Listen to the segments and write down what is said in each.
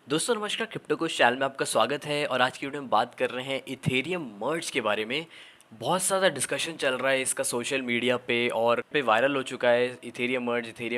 दोस्तों नमस्कार, क्रिप्टो कोश चैनल में आपका स्वागत है। और आज की वीडियो में बात कर रहे हैं इथेरियम मर्ज के बारे में। बहुत ज़्यादा डिस्कशन चल रहा है इसका सोशल मीडिया पे और पे वायरल हो चुका है इथेरियम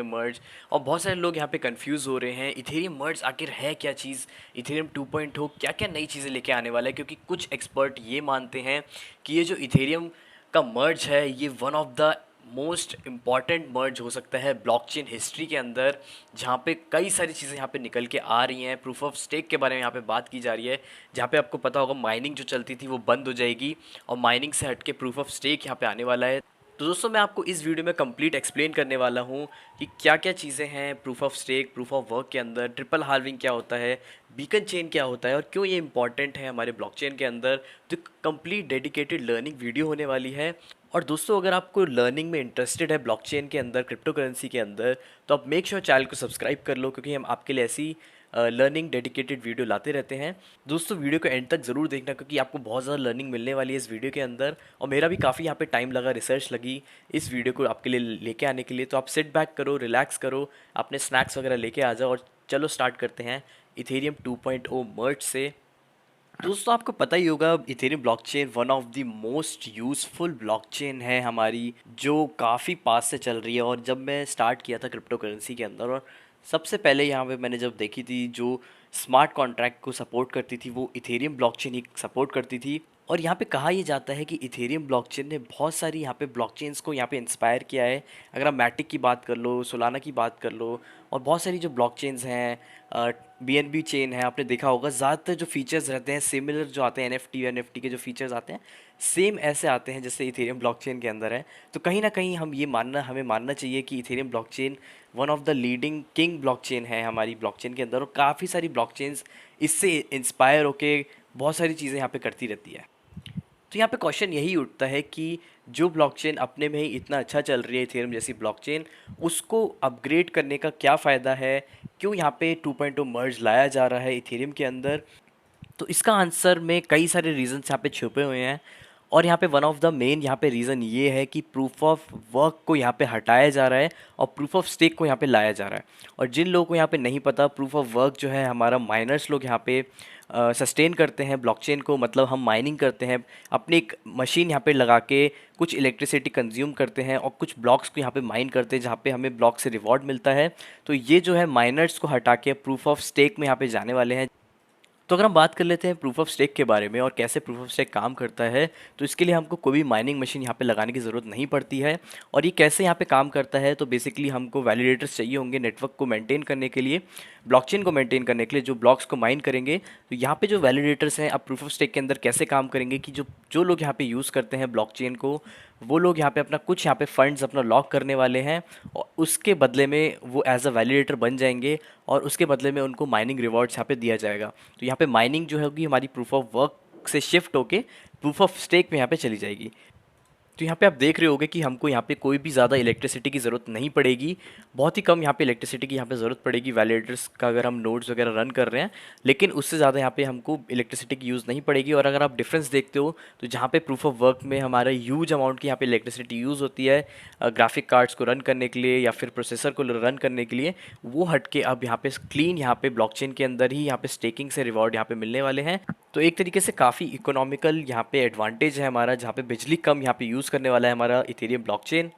मर्ज। और बहुत सारे लोग यहाँ पे कंफ्यूज हो रहे हैं इथेरियम मर्ज आखिर है क्या चीज़। इथेरियम 2.0 क्या क्या नई चीज़ें लेके आने वाला है, क्योंकि कुछ एक्सपर्ट ये मानते हैं कि ये जो इथेरियम का मर्ज है ये one of the most important मर्ज हो सकता है ब्लॉकचेन हिस्ट्री के अंदर, जहाँ पे कई सारी चीज़ें यहाँ पे निकल के आ रही हैं। प्रूफ ऑफ स्टेक के बारे में यहाँ पे बात की जा रही है, जहाँ पे आपको पता होगा माइनिंग जो चलती थी वो बंद हो जाएगी और माइनिंग से हट के प्रूफ ऑफ स्टेक यहाँ पे आने वाला है। तो दोस्तों मैं आपको इस वीडियो में कंप्लीट एक्सप्लेन करने वाला हूँ कि क्या क्या चीज़ें हैं proof of stake, proof of work के अंदर, ट्रिपल हाल्विंग क्या होता है, बीकन चेन क्या होता है और क्यों ये इंपॉर्टेंट है हमारे ब्लॉकचेन के अंदर। तो कंप्लीट डेडिकेटेड लर्निंग वीडियो होने वाली है। और दोस्तों अगर आपको लर्निंग में इंटरेस्टेड है ब्लॉकचेन के अंदर, क्रिप्टो करेंसी के अंदर, तो आप मेक श्योर चैनल को सब्सक्राइब कर लो, क्योंकि हम आपके लिए ऐसी लर्निंग डेडिकेटेड वीडियो लाते रहते हैं। दोस्तों वीडियो को एंड तक ज़रूर देखना, क्योंकि आपको बहुत ज़्यादा लर्निंग मिलने वाली है इस वीडियो के अंदर। और मेरा भी काफ़ी यहाँ पे टाइम लगा, रिसर्च लगी इस वीडियो को आपके लिए लेके आने के लिए। तो आप सिट बैक करो, रिलैक्स करो, अपने स्नैक्स वगैरह लेके आ जाओ और चलो स्टार्ट करते हैं इथेरियम 2.0 मर्ज से। दोस्तों आपको पता ही होगा Ethereum blockchain one of the most useful blockchain है हमारी, जो काफ़ी पास से चल रही है। और जब मैं स्टार्ट किया था क्रिप्टो करेंसी के अंदर, और सबसे पहले यहाँ पे मैंने जब देखी थी जो स्मार्ट कॉन्ट्रैक्ट को सपोर्ट करती थी वो इथेरियम ब्लॉकचेन ही सपोर्ट करती थी। और यहाँ पे कहा यह जाता है कि इथेरियम ब्लॉकचेन ने बहुत सारी यहाँ पे ब्लॉकचेन्स को यहाँ पे इंस्पायर किया है। अगर आप मैटिक की बात कर लो, सोलाना की बात कर लो, और बहुत सारी जो ब्लॉकचेन्स हैं, बीएनबी चेन है, आपने देखा होगा ज़्यादातर जो फीचर्स रहते हैं सिमिलर जो आते हैं एनएफटी के जो फीचर्स आते हैं सेम ऐसे आते हैं जैसे इथेरियम ब्लॉकचेन के अंदर है। तो कहीं ना कहीं हमें मानना चाहिए कि Ethereum blockchain one of the leading king blockchain है हमारी ब्लॉकचेन के अंदर। और काफ़ी सारी ब्लॉकचेन्स इससे इंस्पायर होके बहुत सारी चीज़ें यहाँ पे करती रहती है। तो यहाँ पे क्वेश्चन यही उठता है कि जो ब्लॉकचेन अपने में ही इतना अच्छा चल रही है इथेरियम जैसी ब्लॉकचेन, उसको अपग्रेड करने का क्या फ़ायदा है, क्यों यहाँ पे 2.0 मर्ज लाया जा रहा है इथेरियम के अंदर। तो इसका आंसर में कई सारे रीजंस यहाँ पे छुपे हुए हैं। और यहाँ पे वन ऑफ द मेन यहाँ पे रीज़न ये है कि प्रूफ ऑफ वर्क को यहाँ पे हटाया जा रहा है और प्रूफ ऑफ स्टेक को यहाँ पे लाया जा रहा है। और जिन लोगों को यहाँ पे नहीं पता, प्रूफ ऑफ वर्क जो है हमारा माइनर्स लोग यहाँ पे सस्टेन करते हैं ब्लॉकचेन को, मतलब हम माइनिंग करते हैं, अपनी एक मशीन यहाँ पे लगा के कुछ इलेक्ट्रिसिटी कंज्यूम करते हैं और कुछ ब्लॉक्स को यहाँ पे माइन करते हैं जहाँ पे हमें ब्लॉक से रिवॉर्ड मिलता है। तो ये जो है माइनर्स को हटा के प्रूफ ऑफ स्टेक में यहाँ पे जाने वाले हैं। तो अगर हम बात कर लेते हैं प्रूफ ऑफ स्टेक के बारे में और कैसे प्रूफ ऑफ स्टेक काम करता है, तो इसके लिए हमको कोई भी माइनिंग मशीन यहाँ पे लगाने की ज़रूरत नहीं पड़ती है। और ये कैसे यहाँ पे काम करता है, तो बेसिकली हमको वैलिडेटर्स चाहिए होंगे नेटवर्क को मेंटेन करने के लिए, ब्लॉकचेन को मेंटेन करने के लिए, जो ब्लॉक्स को माइन करेंगे। तो यहाँ पे जो वैलिडेटर्स हैं अब प्रूफ ऑफ स्टेक के अंदर कैसे काम करेंगे कि जो जो लोग यहाँ पे यूज़ करते हैं ब्लॉकचेन को, वो लोग यहाँ पे अपना कुछ यहाँ पे फंड्स अपना लॉक करने वाले हैं और उसके बदले में वो एज अ वैलिडेटर बन जाएंगे और उसके बदले में उनको माइनिंग रिवॉर्ड्स यहाँ पे दिया जाएगा। तो यहाँ पे माइनिंग जो होगी हमारी प्रूफ ऑफ वर्क से शिफ्ट होके प्रूफ ऑफ स्टेक में यहाँ पे चली जाएगी। तो यहाँ पे आप देख रहे होगे कि हमको यहाँ पे कोई भी ज़्यादा इलेक्ट्रिसिटी की ज़रूरत नहीं पड़ेगी, बहुत ही कम यहाँ पे इलेक्ट्रिसिटी की यहाँ पे ज़रूरत पड़ेगी वैलिडेटर्स का अगर हम नोड्स वगैरह रन कर रहे हैं, लेकिन उससे ज़्यादा यहाँ पे हमको इलेक्ट्रिसिटी की यूज़ नहीं पड़ेगी। और अगर आप डिफरेंस देखते हो तो जहाँ पे प्रूफ ऑफ वर्क में हमारा ह्यूज अमाउंट की यहाँ पे इलेक्ट्रिसिटी यूज़ होती है ग्राफिक कार्ड्स को रन करने के लिए या फिर प्रोसेसर को रन करने के लिए, वो हट के अब यहाँ पे क्लीन यहाँ पे ब्लॉकचेन के अंदर ही यहाँ पे स्टेकिंग से रिवॉर्ड यहाँ पे मिलने वाले हैं। तो एक तरीके से काफ़ी इकोनॉमिकल यहाँ पे एडवांटेज है हमारा, जहाँ पे बिजली कम यहाँ पे यूज़ करने वाला है हमारा इथेरियम ब्लॉकचेन।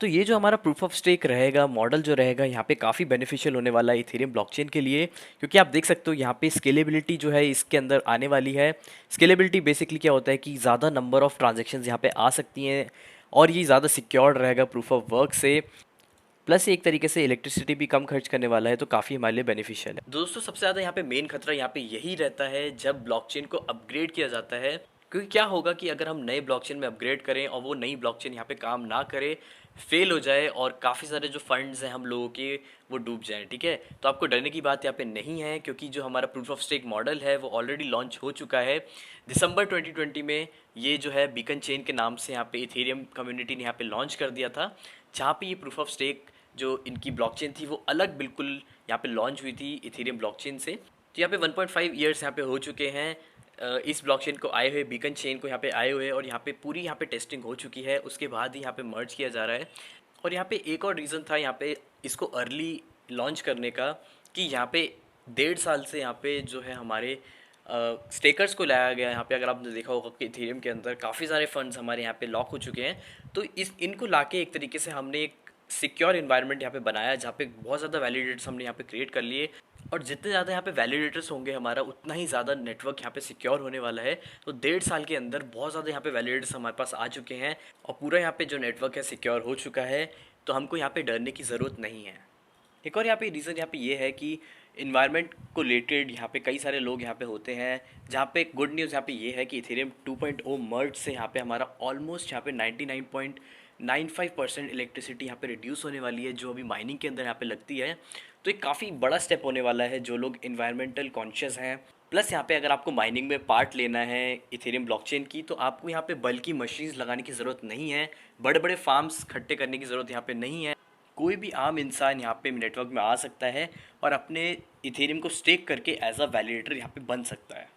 तो ये जो हमारा प्रूफ ऑफ स्टेक रहेगा मॉडल जो रहेगा यहाँ पे काफ़ी बेनिफिशियल होने वाला है इथेरियम ब्लॉकचेन के लिए, क्योंकि आप देख सकते हो यहाँ पे स्केलेबिलिटी जो है इसके अंदर आने वाली है। स्केलेबिलिटी बेसिकली क्या होता है कि ज़्यादा नंबर ऑफ़ ट्रांजेक्शन्स यहाँ पे आ सकती हैं और ये ज़्यादा सिक्योर्ड रहेगा प्रूफ ऑफ वर्क से। प्लस एक तरीके से इलेक्ट्रिसिटी भी कम खर्च करने वाला है, तो काफ़ी हमारे लिए बेनिफिशियल है। दोस्तों सबसे ज़्यादा यहाँ पे मेन खतरा यहाँ पे यही रहता है जब ब्लॉकचेन को अपग्रेड किया जाता है, क्योंकि क्या होगा कि अगर हम नए ब्लॉकचेन में अपग्रेड करें और वो नई ब्लॉकचेन यहाँ पे काम ना करे, फेल हो जाए और काफ़ी सारे जो फंड्स हैं हम लोगों के वो डूब जाएं, ठीक है। तो आपको डरने की बात यहाँ पे नहीं है, क्योंकि जो हमारा प्रूफ ऑफ स्टेक मॉडल है वो ऑलरेडी लॉन्च हो चुका है दिसंबर 2020 में। ये जो है बीकन चेन के नाम से यहाँ पे इथेरियम कम्युनिटी ने यहाँ पे लॉन्च कर दिया था, जहाँ पे ये प्रूफ ऑफ स्टेक जो इनकी ब्लॉकचेन थी वो अलग बिल्कुल यहाँ पे लॉन्च हुई थी इथेरियम ब्लॉकचेन से। तो यहाँ पे 1.5 ईयर्स यहाँ पे हो चुके हैं इस ब्लॉकचेन को आए हुए, बीकन चेन को यहाँ पे आए हुए, और यहाँ पे पूरी यहाँ पे टेस्टिंग हो चुकी है, उसके बाद ही यहाँ पे मर्ज किया जा रहा है। और यहाँ पे एक और रीज़न था यहाँ पे इसको अर्ली लॉन्च करने का, कि यहाँ पे डेढ़ साल से यहाँ पे जो है हमारे स्टेकर्स को लाया गया है। यहाँ पे अगर आपने देखा होगा कि इथेरियम के अंदर काफ़ी सारे फंड्स हमारे यहाँ पे लॉक हो चुके हैं। तो इस इनको लाके एक तरीके से हमने एक सिक्योर इन्वायरमेंट यहाँ पे बनाया, जहाँ पे बहुत ज़्यादा वैलिडेटर्स हमने यहाँ पे क्रिएट कर लिए। और जितने ज़्यादा यहाँ पे वैलिडेटर्स होंगे हमारा, उतना ही ज़्यादा नेटवर्क यहाँ पे सिक्योर होने वाला है। तो डेढ़ साल के अंदर बहुत ज़्यादा यहाँ पे वैलिडेटर्स हमारे पास आ चुके हैं और पूरा यहाँ पे जो नेटवर्क है सिक्योर हो चुका है। तो हमको यहाँ पे डरने की ज़रूरत नहीं है। एक और यहाँ पे रीज़न यहाँ पे ये है कि इन्वायरमेंट को रिलेटेड यहाँ पे कई सारे लोग यहाँ पे होते हैं, जहाँ पे गुड न्यूज़ यहाँ पे ये है कि इथेरियम 2.0 मर्ज से यहाँ पे हमारा ऑलमोस्ट यहाँ पे 99.95% इलेक्ट्रिसिटी यहाँ पे रिड्यूस होने वाली है, जो अभी माइनिंग के अंदर यहाँ पे लगती है। तो एक काफ़ी बड़ा स्टेप होने वाला है जो लोग इन्वायरमेंटल कॉन्शियस हैं। प्लस यहाँ पे अगर आपको माइनिंग में पार्ट लेना है इथेरियम ब्लॉकचेन की, तो आपको यहाँ पे बल्कि मशीन्स लगाने की ज़रूरत नहीं है, बड़े बड़े फार्म्स इकट्ठे करने की ज़रूरत यहाँ पे नहीं है। कोई भी आम इंसान यहाँ पे नेटवर्क में आ सकता है और अपने इथेरियम को स्टेक करके एज अ वैलिडेटर यहाँ पे बन सकता है।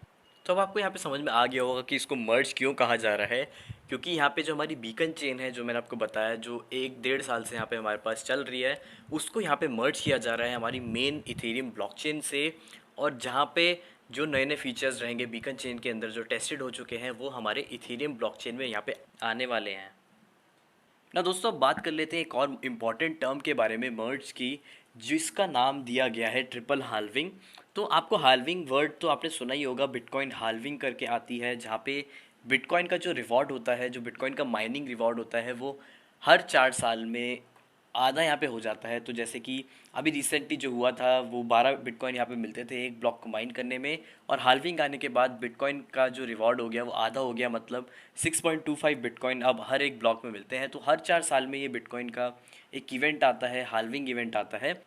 तो अब आपको यहाँ पे समझ में आ गया होगा कि इसको मर्ज क्यों कहा जा रहा है। क्योंकि यहाँ पे जो हमारी बीकन चेन है, जो मैंने आपको बताया, जो एक डेढ़ साल से यहाँ पे हमारे पास चल रही है, उसको यहाँ पे मर्ज किया जा रहा है हमारी मेन इथेरियम ब्लॉकचेन से। और जहाँ पे जो नए नए फीचर्स रहेंगे बीकन चेन के अंदर जो टेस्टेड हो चुके हैं, वो हमारे इथेरियम ब्लॉकचेन में यहाँ पे आने वाले हैं ना। दोस्तों अब बात कर लेते हैं एक और इम्पॉर्टेंट टर्म के बारे में मर्ज की, जिसका नाम दिया गया है ट्रिपल हाल्विंग। तो आपको हाल्विंग वर्ड तो आपने सुना ही होगा, बिटकॉइन हाल्विंग करके आती है, जहाँ पे बिटकॉइन का जो रिवॉर्ड होता है, जो बिटकॉइन का माइनिंग रिवॉर्ड होता है, वो हर 4 साल में आधा यहाँ पे हो जाता है। तो जैसे कि अभी रिसेंटली जो हुआ था, वो 12 बिटकॉइन यहाँ पे मिलते थे एक ब्लॉक को माइन करने में, और हाल्विंग आने के बाद बिटकॉइन का जो रिवॉर्ड हो गया वो आधा हो गया, मतलब 6.25 बिटकॉइन अब हर एक ब्लॉक में मिलते हैं। तो हर 4 साल में ये बिटकॉइन का एक इवेंट आता है, हाल्विंग इवेंट आता है।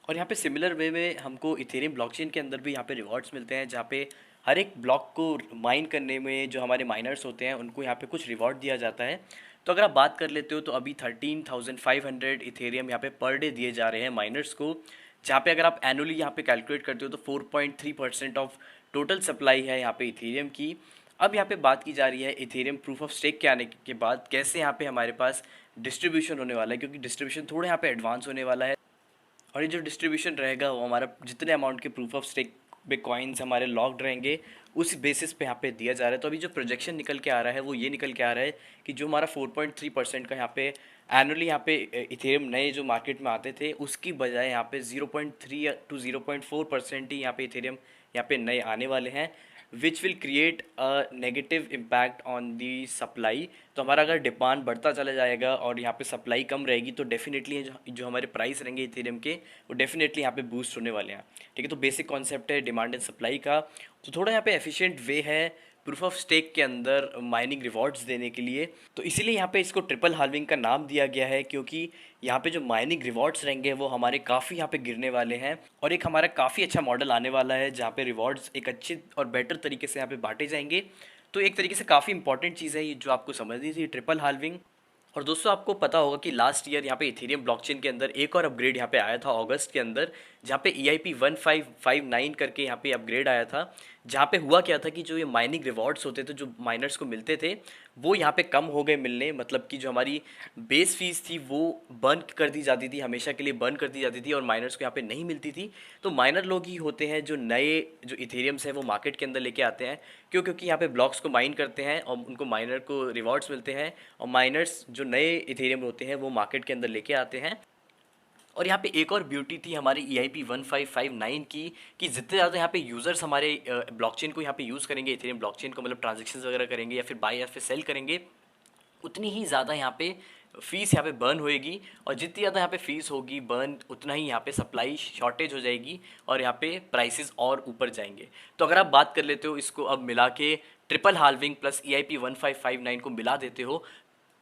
और यहाँ पे सिमिलर वे में हमको इथेरियम ब्लॉकचेन के अंदर भी यहाँ पे रिवॉर्ड्स मिलते हैं, जहाँ पे हर एक ब्लॉक को माइन करने में जो हमारे माइनर्स होते हैं उनको यहाँ पे कुछ रिवॉर्ड दिया जाता है। तो अगर आप बात कर लेते हो तो अभी 13,500 इथेरियम यहाँ पे पर डे दिए जा रहे हैं माइनर्स को, जहाँ पे अगर आप एनुअली यहाँ पे कैलकुलेट करते हो तो 4.3% ऑफ टोटल सप्लाई है यहाँ पे इथेरियम की। अब यहाँ पे बात की जा रही है इथेरियम प्रूफ ऑफ स्टेक के आने के बाद कैसे यहाँ पे हमारे पास डिस्ट्रीब्यूशन होने वाला है, क्योंकि डिस्ट्रीब्यूशन थोड़ा यहाँ पे एडवांस होने वाला है। और ये जो डिस्ट्रीब्यूशन रहेगा वो हमारा जितने अमाउंट के प्रूफ ऑफ स्टेक पे कॉइन्स हमारे लॉक्ड रहेंगे, उस बेसिस पे यहाँ पे दिया जा रहा है। तो अभी जो प्रोजेक्शन निकल के आ रहा है वो ये निकल के आ रहा है कि जो हमारा 4.3% का यहाँ पे एनुअली यहाँ पे इथेरियम नए जो मार्केट में आते थे, उसकी बजाय यहाँ पे 0.3 टू 0.4% ही यहाँ पे इथेरियम यहाँ पे नए आने वाले हैं, which will create a negative impact on the supply. तो हमारा अगर डिमांड बढ़ता चला जाएगा और यहाँ पे सप्लाई कम रहेगी, तो डेफिनेटली जो हमारे प्राइस रहेंगे इथेरियम के, वो डेफिनेटली यहाँ पे बूस्ट होने वाले हैं। ठीक है, तो बेसिक कॉन्सेप्ट है डिमांड एंड सप्लाई का। तो थोड़ा यहाँ पे एफिशिएंट वे है प्रूफ ऑफ स्टेक के अंदर माइनिंग रिवॉर्ड्स देने के लिए। तो इसीलिए यहाँ पे इसको ट्रिपल हाल्विंग का नाम दिया गया है, क्योंकि यहाँ पे जो माइनिंग रिवॉर्ड्स रहेंगे वो हमारे काफ़ी यहाँ पे गिरने वाले हैं। और एक हमारा काफ़ी अच्छा मॉडल आने वाला है जहाँ पे रिवॉर्ड्स एक अच्छे और बेटर तरीके से यहाँ पे बांटे जाएंगे। तो एक तरीके से काफ़ी इंपॉर्टेंट चीज़ है ये जो आपको समझनी थी, ट्रिपल हाल्विंग। और दोस्तों आपको पता होगा कि लास्ट ईयर यहाँ पे इथेरियम ब्लॉकचेन के अंदर एक और अपग्रेड यहाँ पे आया था अगस्त के अंदर, जहाँ पे EIP 1559 करके यहाँ पे अपग्रेड आया था। जहाँ पे हुआ क्या था कि जो ये माइनिंग रिवॉर्ड्स होते थे जो माइनर्स को मिलते थे, वो यहाँ पे कम हो गए मिलने। मतलब कि जो हमारी बेस फीस थी वो बर्न कर दी जाती थी, हमेशा के लिए बर्न कर दी जाती थी, और माइनर्स को यहाँ पे नहीं मिलती थी। तो माइनर लोग ही होते हैं जो नए जो इथेरियम्स हैं वो मार्केट के अंदर लेके आते हैं। क्यों? क्योंकि यहाँ पे ब्लॉक्स को माइन करते हैं और उनको माइनर को रिवॉर्ड्स मिलते हैं, और माइनर्स जो नए इथेरियम होते हैं वो मार्केट के अंदर लेके आते हैं। और यहाँ पे एक और ब्यूटी थी हमारी EIP 1559 की, कि जितने ज़्यादा यहाँ पे यूज़र्स हमारे ब्लॉकचेन को यहाँ पे यूज़ करेंगे, इथेरियम ब्लॉकचेन को, मतलब ट्रांजेक्शन्स वगैरह करेंगे या फिर बाय या फिर सेल करेंगे, उतनी ही ज़्यादा यहाँ पे फीस यहाँ पे बर्न होएगी। और जितनी ज़्यादा यहाँ पे फीस होगी बर्न, उतना ही यहाँ पे सप्लाई शॉर्टेज हो जाएगी और यहाँ पे प्राइसेस और ऊपर जाएंगे। तो अगर आप बात कर लेते हो इसको अब मिला के ट्रिपल हाल्विंग प्लस EIP 1559 को मिला देते हो,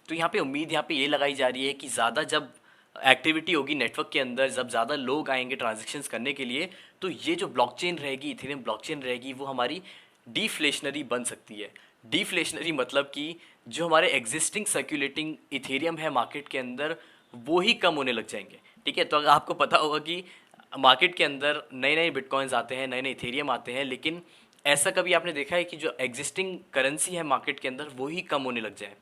तो यहाँ पे उम्मीद यहाँ पे ये लगाई जा रही है कि ज़्यादा जब एक्टिविटी होगी नेटवर्क के अंदर, जब ज़्यादा लोग आएंगे ट्रांजेक्शन्स करने के लिए, तो ये जो ब्लॉकचेन रहेगी, इथेरियम ब्लॉकचेन रहेगी, वो हमारी डिफ्लेशनरी बन सकती है। डिफ्लेशनरी मतलब कि जो हमारे एग्जिस्टिंग सर्कुलेटिंग इथेरियम है मार्केट के अंदर, वो ही कम होने लग जाएंगे। ठीक है, तो अगर आपको पता होगा कि मार्केट के अंदर नए नए बिटकॉइंस आते हैं, नए नए इथेरियम आते हैं, लेकिन ऐसा कभी आपने देखा है कि जो एग्जिस्टिंग करेंसी है मार्केट के अंदर वो ही कम होने लग जाए?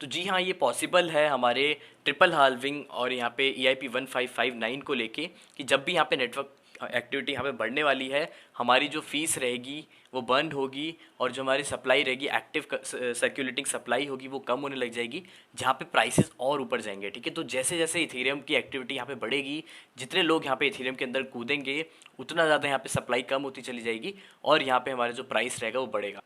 तो जी हाँ, ये पॉसिबल है हमारे ट्रिपल हाल्विंग और यहाँ पे EIP 1559 को लेके, कि जब भी यहाँ पे नेटवर्क एक्टिविटी यहाँ पे बढ़ने वाली है, हमारी जो फीस रहेगी वो बंद होगी और जो हमारी सप्लाई रहेगी, एक्टिव सर्कुलेटिंग सप्लाई होगी, वो कम होने लग जाएगी, जहाँ पे प्राइसेस और ऊपर जाएंगे। ठीक है, तो जैसे जैसे इथेरियम की एक्टिविटी यहाँ पे बढ़ेगी, जितने लोग यहाँ पे इथेरियम के अंदर कूदेंगे, उतना ज़्यादा यहाँ पे सप्लाई कम होती चली जाएगी और यहाँ पे हमारा जो प्राइस रहेगा वो बढ़ेगा।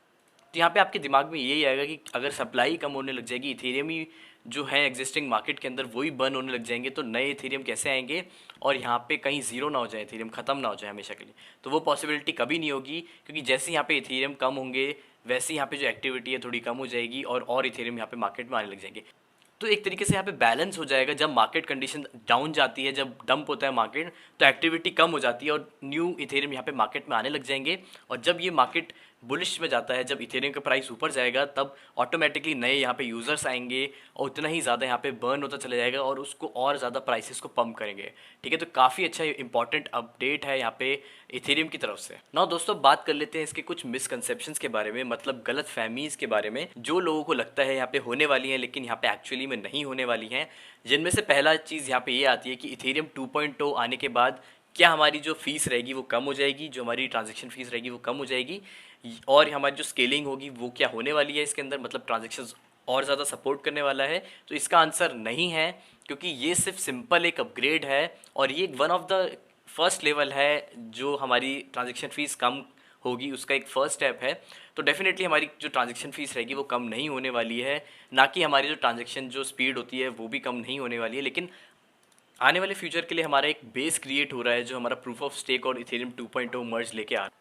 तो यहाँ पे आपके दिमाग में यही आएगा कि अगर सप्लाई कम होने लग जाएगी, इथेरियम ही जो है एग्जिस्टिंग मार्केट के अंदर वही बर्न होने लग जाएंगे, तो नए इथेरियम कैसे आएंगे और यहाँ पे कहीं ज़ीरो ना हो जाए, इथेरियम ख़त्म ना हो जाए हमेशा के लिए। तो वो पॉसिबिलिटी कभी नहीं होगी, क्योंकि जैसे यहाँ पे इथेरियम कम होंगे वैसे यहाँ पे जो एक्टिविटी है थोड़ी कम हो जाएगी और इथेरियम यहाँ पे मार्केट में आने लग जाएंगे। तो एक तरीके से यहाँ पे बैलेंस हो जाएगा। जब मार्केट कंडीशन डाउन जाती है, जब डंप होता है मार्केट, तो एक्टिविटी कम हो जाती है और न्यू इथेरियम यहाँ पे मार्केट में आने लग जाएंगे। और जब ये मार्केट बुलिश में जाता है, जब इथेरियम का प्राइस ऊपर जाएगा, तब ऑटोमेटिकली नए यहाँ पे यूज़र्स आएंगे और उतना ही ज़्यादा यहाँ पे बर्न होता चला जाएगा और उसको और ज़्यादा प्राइसेस को पम्प करेंगे। ठीक है, तो काफ़ी अच्छा इंपॉर्टेंट अपडेट है यहाँ पे इथेरियम की तरफ से। नाउ दोस्तों, बात कर लेते हैं इसके कुछ मिसकंसेप्शंस के बारे में, मतलब गलत फहमीज़ के बारे में, जो लोगों को लगता है यहाँ पे होने वाली हैं लेकिन यहाँ पे एक्चुअली में नहीं होने वाली हैं। जिनमें से पहला चीज़ यहाँ पे ये आती है कि इथेरियम 2.0 आने के बाद क्या हमारी जो फीस रहेगी वो कम हो जाएगी, जो हमारी ट्रांजैक्शन फीस रहेगी वो कम हो जाएगी, और हमारी जो स्केलिंग होगी वो क्या होने वाली है इसके अंदर, मतलब ट्रांजैक्शंस और ज़्यादा सपोर्ट करने वाला है। तो इसका आंसर नहीं है, क्योंकि ये सिर्फ सिंपल एक अपग्रेड है और ये one of the first level है जो हमारी ट्रांजैक्शन फ़ीस कम होगी, उसका एक फ़र्स्ट स्टेप है। तो डेफिनेटली हमारी जो ट्रांजैक्शन फ़ीस रहेगी वो कम नहीं होने वाली है, ना कि हमारी जो ट्रांजैक्शन जो स्पीड होती है वो भी कम नहीं होने वाली है। लेकिन आने वाले फ्यूचर के लिए हमारा एक बेस क्रिएट हो रहा है, जो हमारा प्रूफ ऑफ स्टेक और इथेरियम 2.0 मर्ज लेके आ रहा है।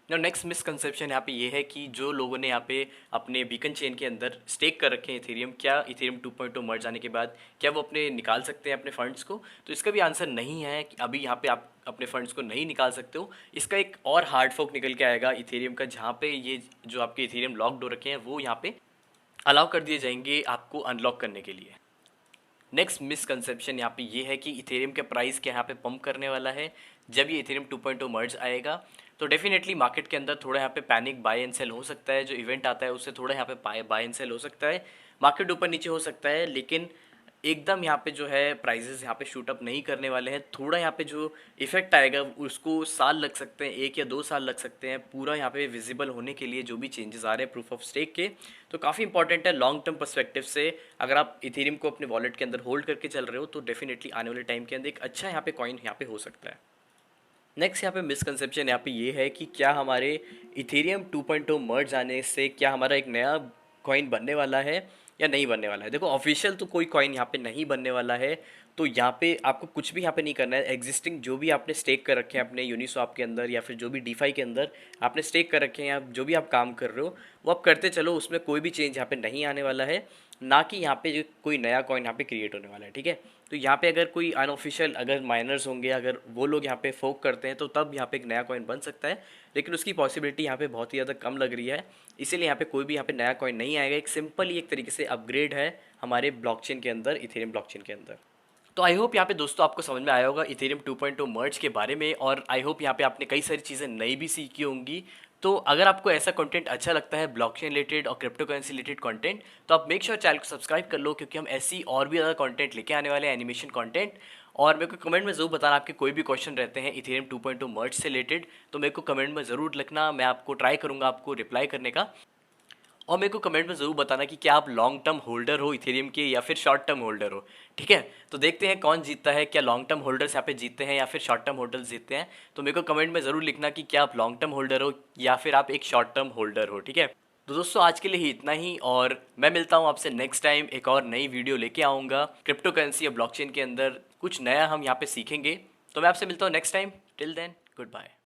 नेक्स्ट मिसकंसेप्शन यहाँ पे ये है कि जो लोगों ने यहाँ पे अपने बीकन चेन के अंदर स्टेक कर रखे हैं इथेरियम, क्या इथेरियम 2.0 मर्ज आने के बाद क्या वो अपने निकाल सकते हैं अपने फंड्स को? तो इसका भी आंसर नहीं है कि अभी यहाँ पे आप अपने फंड्स को नहीं निकाल सकते हो। इसका एक और हार्ड फोक निकल के आएगा इथेरियम का, जहाँ पे ये जो आपके इथेरियम लॉक्ड हो रखे हैं वो यहाँ पे अलाउ कर दिए जाएंगे आपको अनलॉक करने के लिए। नेक्स्ट मिसकंसेप्शन यहाँ पे ये है कि इथेरियम का प्राइस क्या यहाँ पे पंप करने वाला है जब ये इथेरियम 2.0 मर्ज आएगा। तो डेफिनेटली मार्केट के अंदर थोड़ा यहाँ पे पैनिक बाय एंड सेल हो सकता है, जो इवेंट आता है उससे थोड़ा यहाँ पे बाय एंड सेल हो सकता है, मार्केट ऊपर नीचे हो सकता है, लेकिन एकदम यहाँ पे जो है प्राइजेस यहाँ पे शूट अप नहीं करने वाले हैं। थोड़ा यहाँ पे जो इफेक्ट आएगा उसको साल लग सकते हैं, 1 या 2 साल लग सकते हैं पूरा यहाँ पे विजिबल होने के लिए, जो भी चेंजेस आ रहे हैं प्रूफ ऑफ स्टेक के। तो काफ़ी इंपॉर्टेंट है लॉन्ग टर्म पर्सपेक्टिव से। अगर आप इथेरियम को अपने वॉलेट के अंदर होल्ड करके चल रहे हो तो डेफिनेटली आने वाले टाइम के अंदर एक अच्छा यहाँ पे कॉइन यहाँ पे हो सकता है। नेक्स्ट यहाँ पे मिसकंसेप्शन यहाँ पे ये है कि क्या हमारे इथेरियम 2.0 मर्ज आने से क्या हमारा एक नया कॉइन बनने वाला है या नहीं बनने वाला है। देखो, ऑफिशियल तो कोई कॉइन यहाँ पे नहीं बनने वाला है, तो यहाँ पे आपको कुछ भी यहाँ पे नहीं करना है। एग्जिस्टिंग जो भी आपने स्टेक कर रखे हैं अपने यूनिस्वैप के अंदर या फिर जो भी डीफाई के अंदर आपने स्टेक कर रखे हैं, या जो भी आप काम कर रहे हो वो आप करते चलो, उसमें कोई भी चेंज यहाँ पे नहीं आने वाला है, ना कि यहाँ पे जो कोई नया कॉइन यहाँ पे क्रिएट होने वाला है। ठीक है, तो यहाँ पे अगर कोई अनऑफिशियल अगर माइनर्स होंगे, अगर वो लोग यहाँ पे फोक करते हैं, तो तब यहाँ पे एक नया कॉइन बन सकता है, लेकिन उसकी पॉसिबिलिटी यहाँ पे बहुत ही ज़्यादा कम लग रही है। इसीलिए यहाँ पे कोई भी यहाँ पे नया कॉइन नहीं आएगा। एक सिंपल ही एक तरीके से अपग्रेड है हमारे ब्लॉकचेन के अंदर, इथेरियम ब्लॉकचेन के अंदर। तो आई होप यहाँ पे दोस्तों आपको समझ में आया होगा इथेरियम 2.0 मर्ज के बारे में, और आई होप यहाँ पे आपने कई सारी चीज़ें नई भी सीखी होंगी। तो अगर आपको ऐसा कंटेंट अच्छा लगता है, ब्लॉकचेन रिलेटेड और क्रिप्टो करेंसी रिलेटेड कंटेंट, तो आप मेक श्योर चैनल को सब्सक्राइब कर लो, क्योंकि हम ऐसी और भी ज़्यादा कंटेंट लेके आने वाले हैं, एनिमेशन कंटेंट। और मेरे को कमेंट में ज़रूर बताना आपके कोई भी क्वेश्चन रहते हैं इथेरियम 2.0 मर्ज से रिलेटेड, तो मेरे को कमेंट में ज़रूर लिखना, मैं आपको ट्राई करूँगा आपको रिप्लाई करने का। और मेरे को कमेंट में ज़रूर बताना कि क्या आप लॉन्ग टर्म होल्डर हो इथेरियम के या फिर शॉर्ट टर्म होल्डर हो। ठीक है, तो देखते हैं कौन जीतता है, क्या लॉन्ग टर्म होल्डर्स यहाँ पे जीतते हैं या फिर शॉर्ट टर्म होल्डर्स जीतते हैं। तो मेरे को कमेंट में ज़रूर लिखना कि क्या आप लॉन्ग टर्म होल्डर हो या फिर आप एक शॉर्ट टर्म होल्डर हो। ठीक है, तो दोस्तों आज के लिए ही इतना ही, और मैं मिलता हूँ आपसे नेक्स्ट टाइम। एक और नई वीडियो लेके आऊँगा क्रिप्टो करेंसी या ब्लॉकचेन के अंदर, कुछ नया हम यहाँ पे सीखेंगे। तो मैं आपसे मिलता हूँ next time. Till then, good bye.